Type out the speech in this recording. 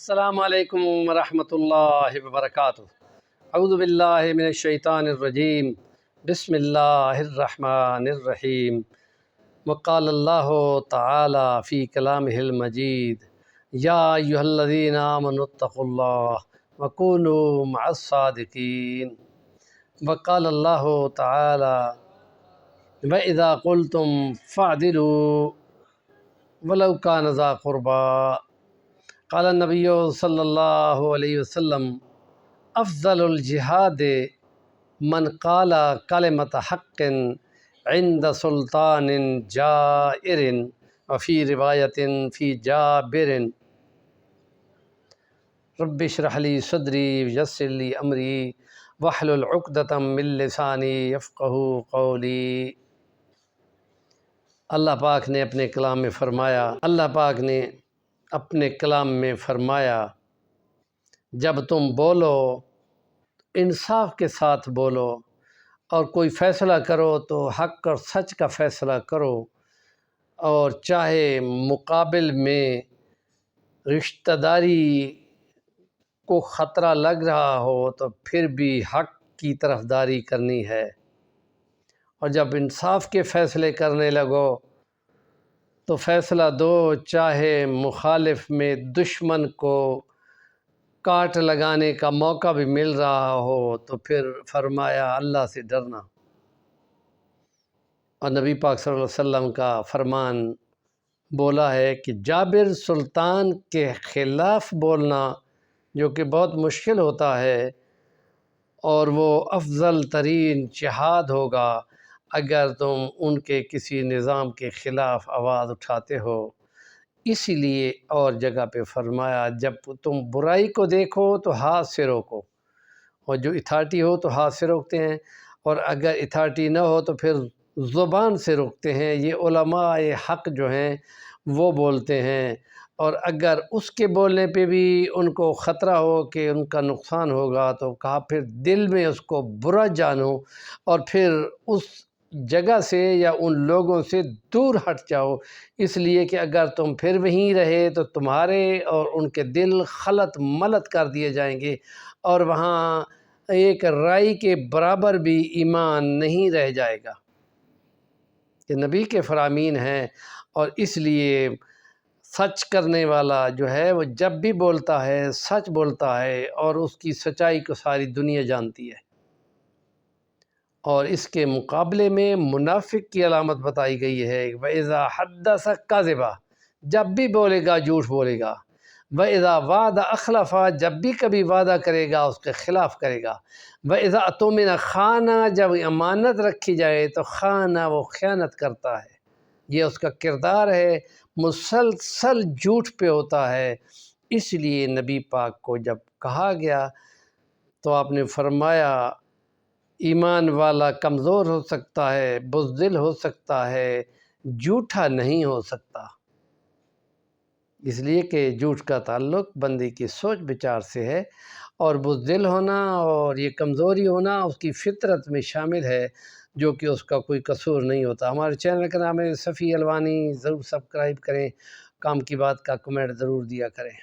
السلام علیکم ورحمۃ اللہ وبرکاتہ۔ اعوذ باللہ من الشیطان الرجیم، بسم اللہ الرحمن الرحیم۔ وقال اللہ تعالی فی کلامہ المجید، یا ایھا الذین آمنوا اتقوا اللہ وکونوا مع الصادقین۔ وقال اللہ تعالی وَإِذَا قُلْتُمْ فَاعْدِلُوا وَلَوْ كَانَ ذَا قُرْبَىٰ۔ قال النبی صلی اللہ علیہ وسلم، افضل الجہاد من قال کلمۃ حق عند سلطان جائر، وفی روایت فی جابر، رب اشرح لی صدری ویسر لی امری واحلل عقدۃ من لسانی یفقہوا قولی۔ اللہ پاک نے اپنے کلام میں فرمایا، جب تم بولو انصاف کے ساتھ بولو، اور کوئی فیصلہ کرو تو حق اور سچ کا فیصلہ کرو، اور چاہے مقابل میں رشتہ داری کو خطرہ لگ رہا ہو تو پھر بھی حق کی طرفداری کرنی ہے۔ اور جب انصاف کے فیصلے کرنے لگو تو فیصلہ دو، چاہے مخالف میں دشمن کو کاٹ لگانے کا موقع بھی مل رہا ہو، تو پھر فرمایا اللہ سے ڈرنا۔ اور نبی پاک صلی اللہ علیہ وسلم کا فرمان بولا ہے کہ جابر سلطان کے خلاف بولنا، جو کہ بہت مشکل ہوتا ہے، اور وہ افضل ترین جہاد ہوگا اگر تم ان کے کسی نظام کے خلاف آواز اٹھاتے ہو۔ اسی لیے اور جگہ پہ فرمایا، جب تم برائی کو دیکھو تو ہاتھ سے روکو، اور جو اتھارٹی ہو تو ہاتھ سے روکتے ہیں، اور اگر اتھارٹی نہ ہو تو پھر زبان سے روکتے ہیں۔ یہ علماء حق جو ہیں وہ بولتے ہیں، اور اگر اس کے بولنے پہ بھی ان کو خطرہ ہو کہ ان کا نقصان ہوگا تو کہا پھر دل میں اس کو برا جانو، اور پھر اس جگہ سے یا ان لوگوں سے دور ہٹ جاؤ، اس لیے کہ اگر تم پھر وہیں رہے تو تمہارے اور ان کے دل خلط ملط کر دیے جائیں گے، اور وہاں ایک رائی کے برابر بھی ایمان نہیں رہ جائے گا۔ کہ نبی کے فرامین ہیں، اور اس لیے سچ کرنے والا جو ہے وہ جب بھی بولتا ہے سچ بولتا ہے، اور اس کی سچائی کو ساری دنیا جانتی ہے۔ اور اس کے مقابلے میں منافق کی علامت بتائی گئی ہے، وَإِذَا حَدَّثَ كَذِبَ، جب بھی بولے گا جھوٹ بولے گا، وَإِذَا وَعَدَ أَخْلَفَ، جب بھی کبھی وعدہ کرے گا اس کے خلاف کرے گا، وَإِذَا اؤْتُمِنَ خَانَ، جب امانت رکھی جائے تو خانہ، وہ خیانت کرتا ہے۔ یہ اس کا کردار ہے، مسلسل جھوٹ پہ ہوتا ہے۔ اس لیے نبی پاک کو جب کہا گیا تو آپ نے فرمایا، ایمان والا کمزور ہو سکتا ہے، بزدل ہو سکتا ہے، جھوٹا نہیں ہو سکتا، اس لیے کہ جھوٹ کا تعلق بندے کی سوچ بچار سے ہے، اور بزدل ہونا اور یہ کمزوری ہونا اس کی فطرت میں شامل ہے، جو کہ اس کا کوئی قصور نہیں ہوتا۔ ہمارے چینل کا نام ہے صفی الوانی، ضرور سبسکرائب کریں، کام کی بات کا کمنٹ ضرور دیا کریں۔